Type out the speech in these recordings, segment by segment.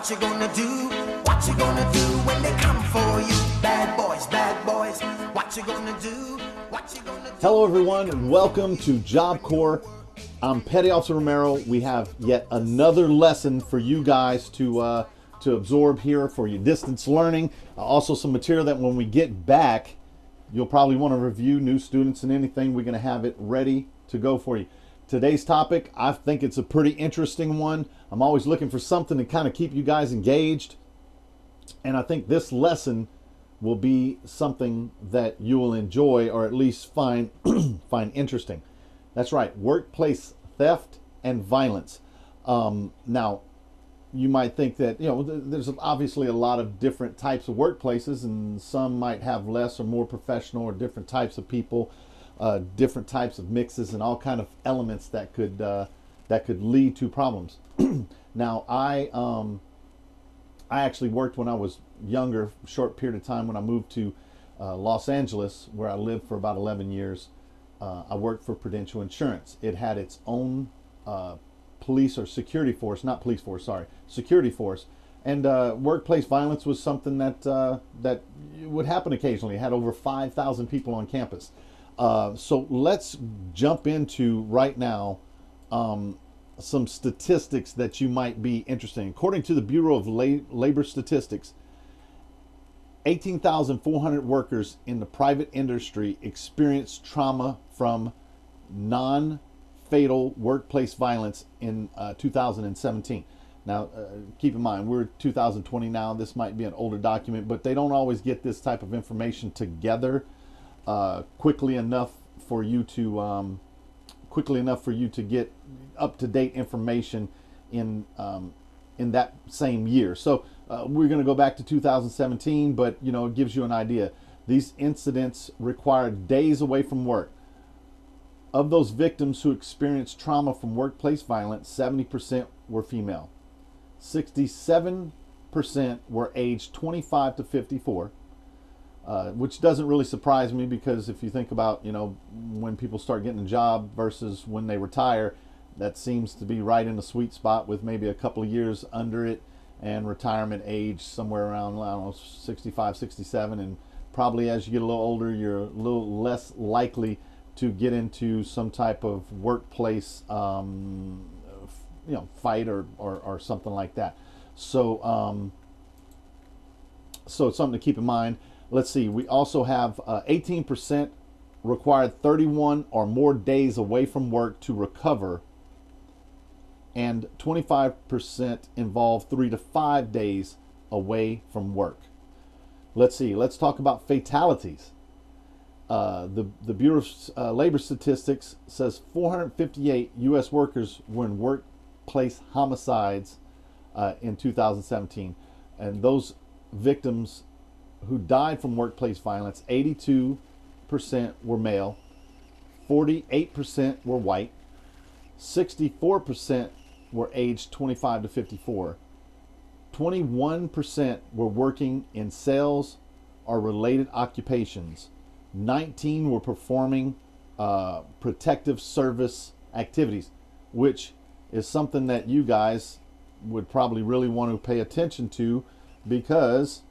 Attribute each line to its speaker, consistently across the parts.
Speaker 1: What you gonna do? What you gonna do when they come for you? Bad boys, what you gonna do? What you gonna do?
Speaker 2: Hello everyone and welcome to Job Corps. I'm Petty Officer Romero. We have yet another lesson for you guys to absorb here for your distance learning. Also some material that when we get back, you'll probably want to review, new students and anything. We're going to have it ready to go for you. Today's topic, I think it's a pretty interesting one. I'm always looking for something to kind of keep you guys engaged. And I think this lesson will be something that you will enjoy or at least find interesting. That's right, workplace theft and violence. Now, you might think that, there's obviously a lot of different types of workplaces, and some might have less or more professional or different types of people, different types of mixes and all kind of elements that could lead to problems. Now, I actually worked when I was younger, short period of time when I moved to Los Angeles, where I lived for about 11 years. I worked for Prudential Insurance. It had its own police or security force, not police force, sorry, security force. And workplace violence was something that would happen occasionally. It had over 5,000 people on campus. So let's jump into right now some statistics that you might be interested in. According to the Bureau of Labor Statistics, 18,400 workers in the private industry experienced trauma from non-fatal workplace violence in 2017. Now, keep in mind, we're 2020 now. This might be an older document, but they don't always get this type of information together quickly enough for you to get up-to-date information in that same year. So we're going to go back to 2017, but it gives you an idea. These incidents required days away from work. Of those victims who experienced trauma from workplace violence, 70% were female. 67% were aged 25 to 54, which doesn't really surprise me, because if you think about, when people start getting a job versus when they retire, that seems to be right in the sweet spot, with maybe a couple of years under it, and retirement age somewhere around, I don't know, 65, 67. And probably as you get a little older, you're a little less likely to get into some type of workplace fight or something like that. So so it's something to keep in mind. Let's see, we also have 18% required 31 or more days away from work to recover, and 25% involved 3 to 5 days away from work. Let's see, let's talk about fatalities. The Bureau of Labor Statistics says 458 U.S. workers were in workplace homicides in 2017. And those victims who died from workplace violence, 82% were male, 48% were white, 64% were aged 25 to 54, 21% were working in sales or related occupations, 19 were performing protective service activities, which is something that you guys would probably really want to pay attention to, because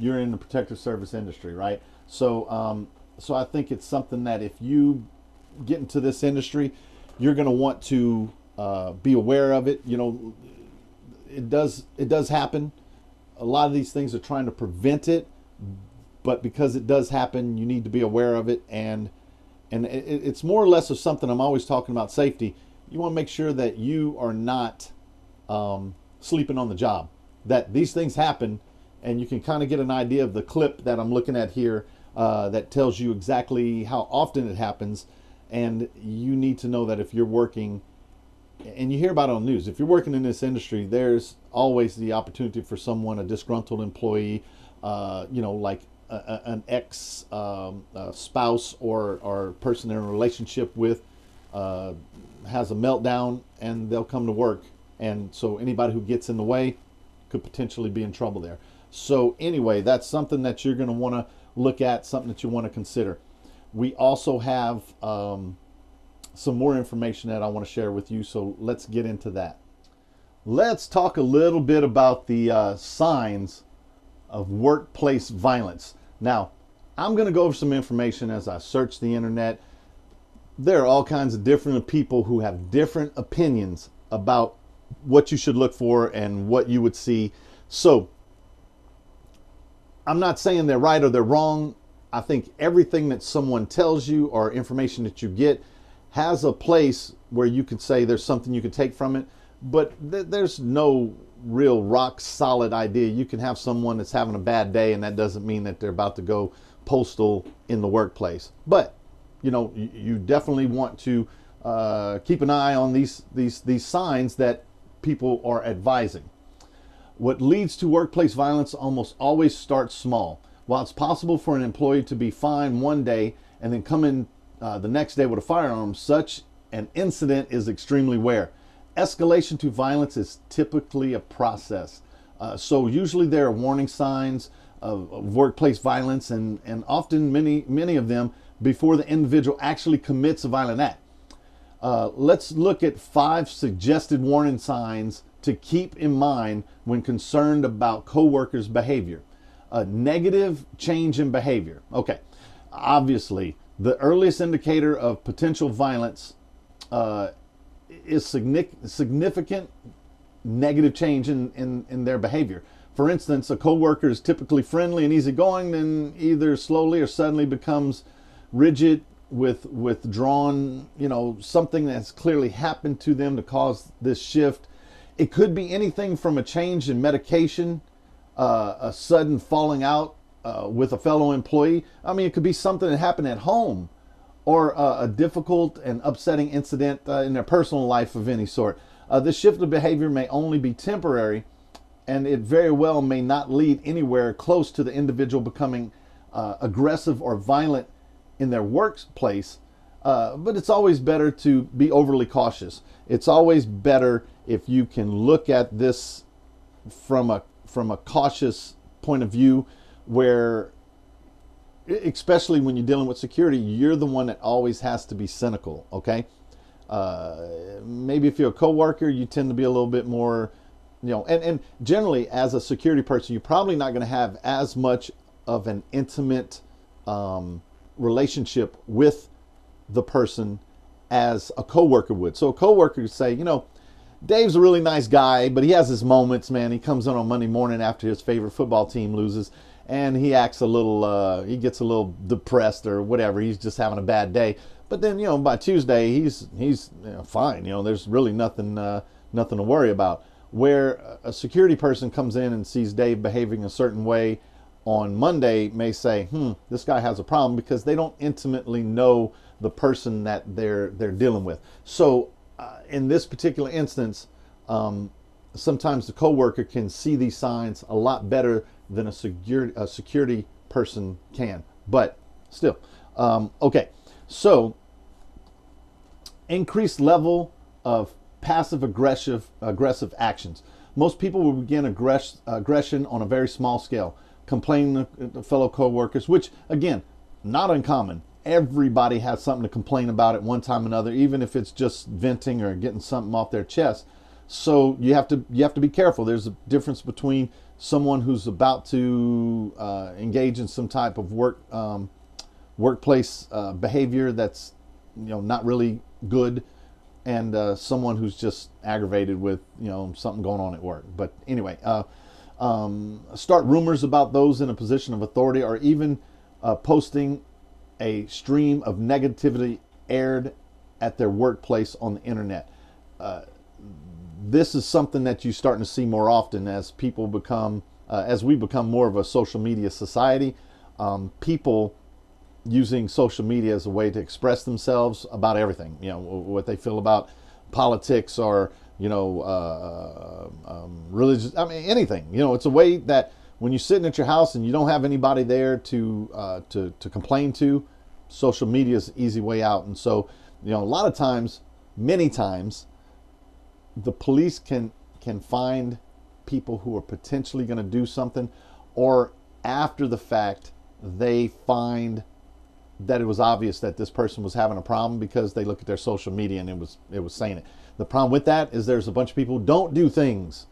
Speaker 2: you're in the protective service industry, right? So so I think it's something that if you get into this industry, you're going to want to be aware of it. It does happen. A lot of these things are trying to prevent it, but because it does happen, you need to be aware of it. And it's more or less of something, I'm always talking about safety. You want to make sure that you are not sleeping on the job, that these things happen, and you can kind of get an idea of the clip that I'm looking at here that tells you exactly how often it happens. And you need to know that if you're working, and you hear about it on the news, if you're working in this industry, there's always the opportunity for someone, a disgruntled employee, like an ex spouse or person in a relationship with, has a meltdown, and they'll come to work. And so anybody who gets in the way could potentially be in trouble there. So anyway, that's something that you're going to want to look at, something that you want to consider. We also have some more information that I want to share with you, so let's get into that. Let's talk a little bit about the signs of workplace violence. Now, I'm going to go over some information as I search the internet. There are all kinds of different people who have different opinions about what you should look for and what you would see. So, I'm not saying they're right or they're wrong. I think everything that someone tells you or information that you get has a place where you could say there's something you could take from it, but there's no real rock solid idea. You can have someone that's having a bad day, and that doesn't mean that they're about to go postal in the workplace. But you definitely want to keep an eye on these signs that people are advising. What leads to workplace violence almost always starts small. While it's possible for an employee to be fine one day and then come in the next day with a firearm, such an incident is extremely rare. Escalation to violence is typically a process. So usually there are warning signs of workplace violence, and often many of them before the individual actually commits a violent act. Let's look at 5 suggested warning signs to keep in mind when concerned about coworkers' behavior. A negative change in behavior. Okay, obviously, the earliest indicator of potential violence is significant negative change in their behavior. For instance, a coworker is typically friendly and easygoing, then either slowly or suddenly becomes rigid, withdrawn, something that's clearly happened to them to cause this shift. It could be anything from a change in medication, a sudden falling out with a fellow employee. I mean, it could be something that happened at home, or a difficult and upsetting incident in their personal life of any sort. This shift of behavior may only be temporary, and it very well may not lead anywhere close to the individual becoming aggressive or violent in their workplace. But it's always better to be overly cautious. It's always better if you can look at this from a cautious point of view, where, especially when you're dealing with security, you're the one that always has to be cynical. Okay, maybe if you're a coworker, you tend to be a little bit more, and generally as a security person, you're probably not going to have as much of an intimate relationship with the person as a coworker would. So a coworker could say, Dave's a really nice guy, but he has his moments, man. He comes in on Monday morning after his favorite football team loses, and he acts a little, he gets a little depressed or whatever. He's just having a bad day. But then, by Tuesday, he's fine. There's really nothing to worry about. Where a security person comes in and sees Dave behaving a certain way on Monday may say, this guy has a problem, because they don't intimately know the person that they're dealing with. So in this particular instance, sometimes the coworker can see these signs a lot better than a security person can. But still, okay. So increased level of passive aggressive actions. Most people will begin aggression on a very small scale, complaining to fellow coworkers, which again, not uncommon. Everybody has something to complain about at one time or another, even if it's just venting or getting something off their chest. So you have to be careful. There's a difference between someone who's about to engage in some type of workplace behavior that's not really good, and someone who's just aggravated with something going on at work. But anyway, start rumors about those in a position of authority, or even posting a stream of negativity aired at their workplace on the internet. This is something that you're starting to see more often as people become, as we become more of a social media society. People using social media as a way to express themselves about everything, what they feel about politics, or religious, anything. It's a way that when you're sitting at your house and you don't have anybody there to complain to, social media is an easy way out. And so, a lot of times, many times, the police can find people who are potentially going to do something, or after the fact, they find that it was obvious that this person was having a problem because they look at their social media and it was saying it. The problem with that is there's a bunch of people who don't do things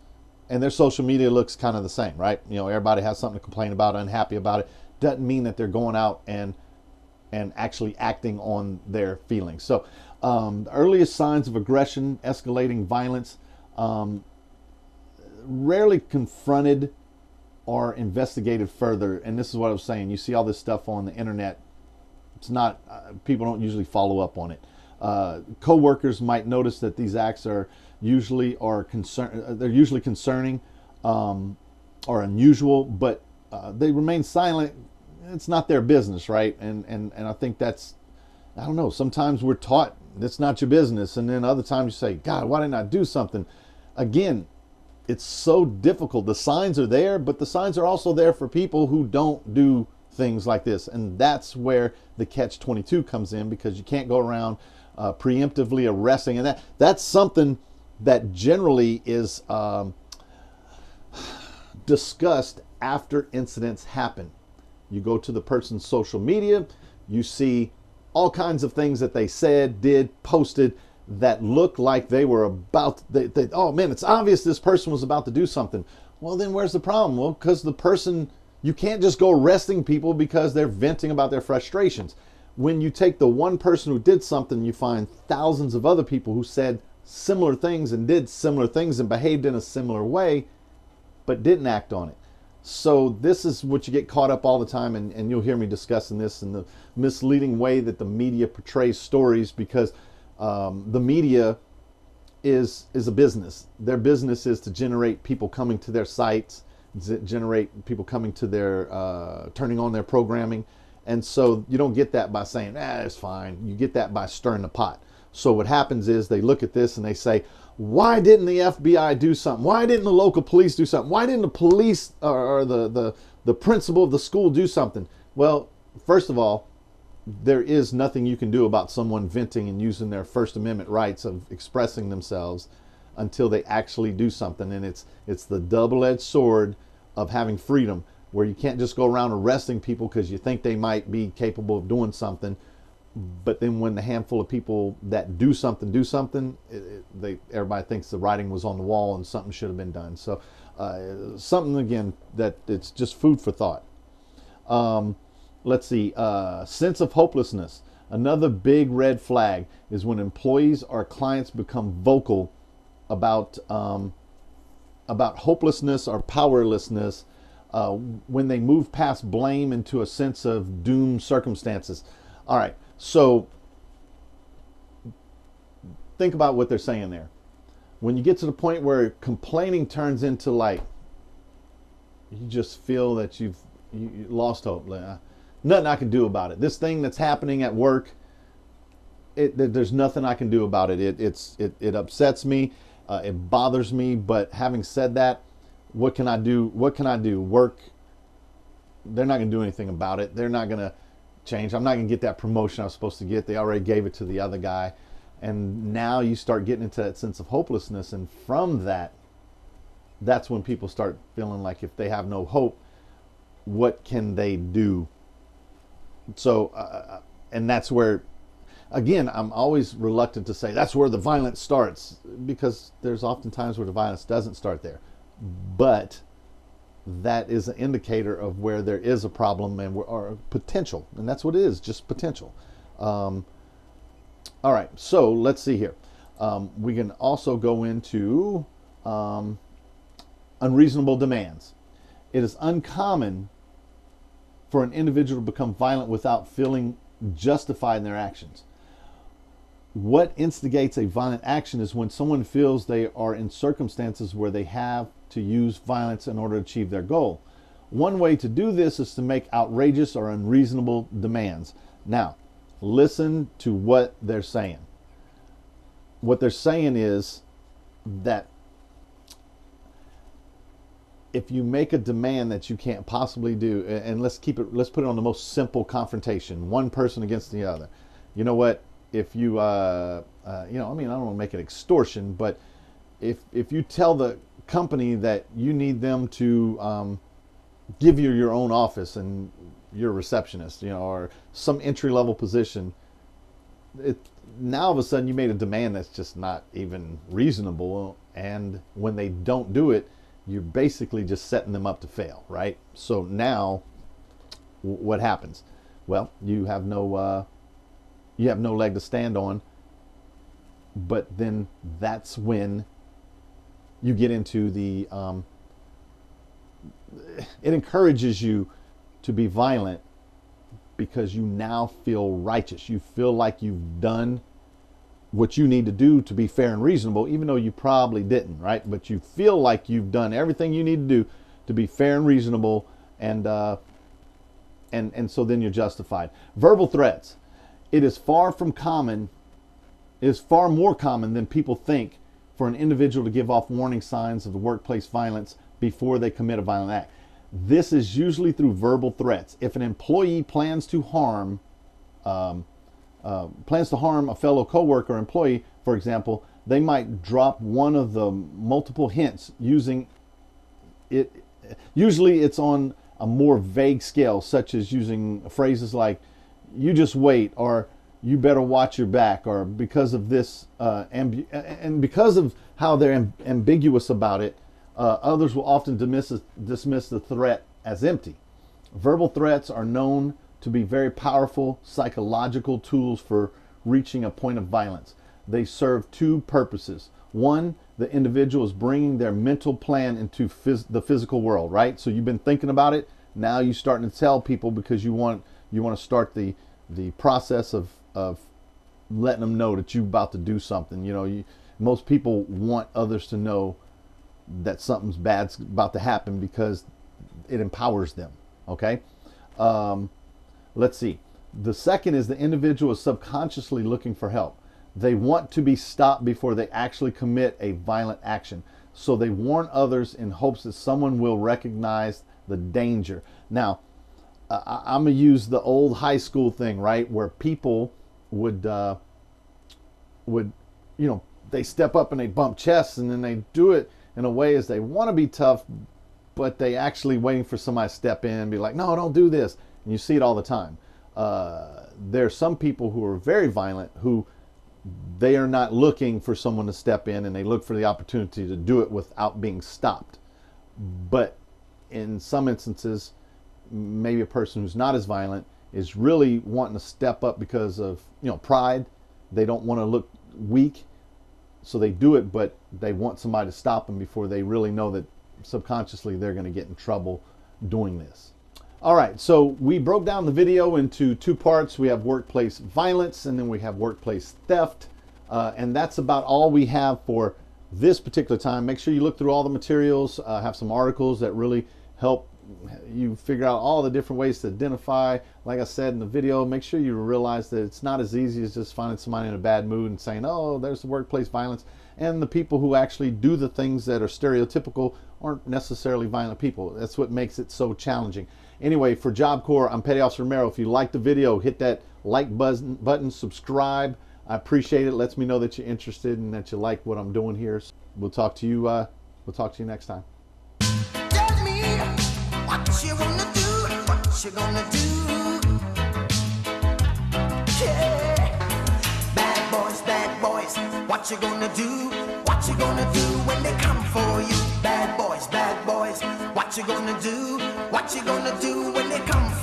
Speaker 2: and their social media looks kind of the same, right? You know, everybody has something to complain about, unhappy about it. Doesn't mean that they're going out and actually acting on their feelings. So the earliest signs of aggression, escalating violence, rarely confronted or investigated further. And this is what I was saying. You see all this stuff on the internet. It's not, people don't usually follow up on it. Co-workers might notice that these acts are usually concerning or unusual, but they remain silent. It's not their business, right? And I think that's, I don't know, sometimes we're taught it's not your business, and then other times you say, God, why didn't I do something? Again, it's so difficult. The signs are there, but the signs are also there for people who don't do things like this. And that's where the catch-22 comes in, because you can't go around preemptively arresting. And that's something that generally is discussed after incidents happen. You go to the person's social media, you see all kinds of things that they said, did, posted, that look like they were about, oh man, it's obvious this person was about to do something. Well, then where's the problem? Well, because the person, you can't just go arresting people because they're venting about their frustrations. When you take the one person who did something, you find thousands of other people who said similar things and did similar things and behaved in a similar way, but didn't act on it. So this is what you get caught up all the time, and you'll hear me discussing this in the misleading way that the media portrays stories, because the media is a business. Their business is to generate people coming to their sites, generate people coming to their, turning on their programming. And so you don't get that by saying, it's fine. You get that by stirring the pot. So what happens is they look at this and they say, why didn't the FBI do something? Why didn't the local police do something? Why didn't the police or the principal of the school do something? Well, first of all, there is nothing you can do about someone venting and using their First Amendment rights of expressing themselves until they actually do something. And it's the double-edged sword of having freedom, where you can't just go around arresting people because you think they might be capable of doing something. But then when the handful of people that do something, everybody thinks the writing was on the wall and something should have been done. So something, again, that it's just food for thought. Let's see, sense of hopelessness. Another big red flag is when employees or clients become vocal about hopelessness or powerlessness, when they move past blame into a sense of doomed circumstances. All right, so think about what they're saying there. When you get to the point where complaining turns into, like, you just feel that you lost hope. Nothing I can do about it. This thing that's happening at work, there's nothing I can do about it. It upsets me. It bothers me. But having said that, what can I do? What can I do? Work, they're not going to do anything about it. They're not going to change. I'm not going to get that promotion I was supposed to get. They already gave it to the other guy. And now you start getting into that sense of hopelessness. And from that, that's when people start feeling like if they have no hope, what can they do? So, and that's where, again, I'm always reluctant to say that's where the violence starts, because there's often times where the violence doesn't start there. But that is an indicator of where there is a problem or potential. And that's what it is, just potential. All right, so let's see here. We can also go into unreasonable demands. It is uncommon for an individual to become violent without feeling justified in their actions. What instigates a violent action is when someone feels they are in circumstances where they have to use violence in order to achieve their goal. One way to do this is to make outrageous or unreasonable demands. Now, listen to what they're saying. What they're saying is that if you make a demand that you can't possibly do, and let's put it on the most simple confrontation, one person against the other. You know what? If you, I don't want to make it extortion, but if you tell the company that you need them to give you your own office, and you're a receptionist, you know, or some entry level position. It now all of a sudden you made a demand that's just not even reasonable, and when they don't do it, you're basically just setting them up to fail, right? So now, what happens? Well, you have no leg to stand on. But then that's when you get into the it encourages you to be violent, because you now feel righteous. You feel like you've done what you need to do to be fair and reasonable, even though you probably didn't, right? But you feel like you've done everything you need to do to be fair and reasonable, and so then you're justified. Verbal threats. It is far more common than people think for an individual to give off warning signs of the workplace violence before they commit a violent act. This is usually through verbal threats. If an employee plans to harm a fellow coworker or employee, for example, they might drop one of the multiple hints using it. Usually it's on a more vague scale, such as using phrases like, "You just wait," or "You better watch your back," or "Because of this," and because of how they're ambiguous about it, others will often dismiss the threat as empty. Verbal threats are known to be very powerful psychological tools for reaching a point of violence. They serve two purposes. One, the individual is bringing their mental plan into the physical world, right? So you've been thinking about it. Now you're starting to tell people because you want to start the process of letting them know that you're about to do something. You know, most people want others to know that something's bad's about to happen because it empowers them. Okay. Let's see. The second is the individual is subconsciously looking for help. They want to be stopped before they actually commit a violent action. So they warn others in hopes that someone will recognize the danger. Now, I'm going to use the old high school thing, right? Where people would, they step up and they bump chests, and then they do it in a way as they want to be tough, but they actually waiting for somebody to step in and be like, "No, don't do this." And you see it all the time. There are some people who are very violent who they are not looking for someone to step in, and they look for the opportunity to do it without being stopped. But in some instances, maybe a person who's not as violent is really wanting to step up because of pride. They don't want to look weak, so they do it, but they want somebody to stop them before they really know that subconsciously they're going to get in trouble doing this. All right, so we broke down the video into two parts. We have workplace violence, and then we have workplace theft, and that's about all we have for this particular time. Make sure you look through all the materials. Have some articles that really help you figure out all the different ways to identify. Like I said in the video, make sure you realize that it's not as easy as just finding somebody in a bad mood and saying, "Oh, there's the workplace violence." And the people who actually do the things that are stereotypical aren't necessarily violent people. That's what makes it so challenging. Anyway, for Job Corps, I'm Petty Officer Romero. If you like the video, hit that like button, subscribe. I appreciate it. It lets me know that you're interested and that you like what I'm doing here. We'll talk to you next time.
Speaker 1: Tell me what you wanna do, what you gonna do. Yeah. Bad boys, what you gonna do? What you gonna do when they come for you? Bad boys, what you gonna do? What you gonna do when they come for you?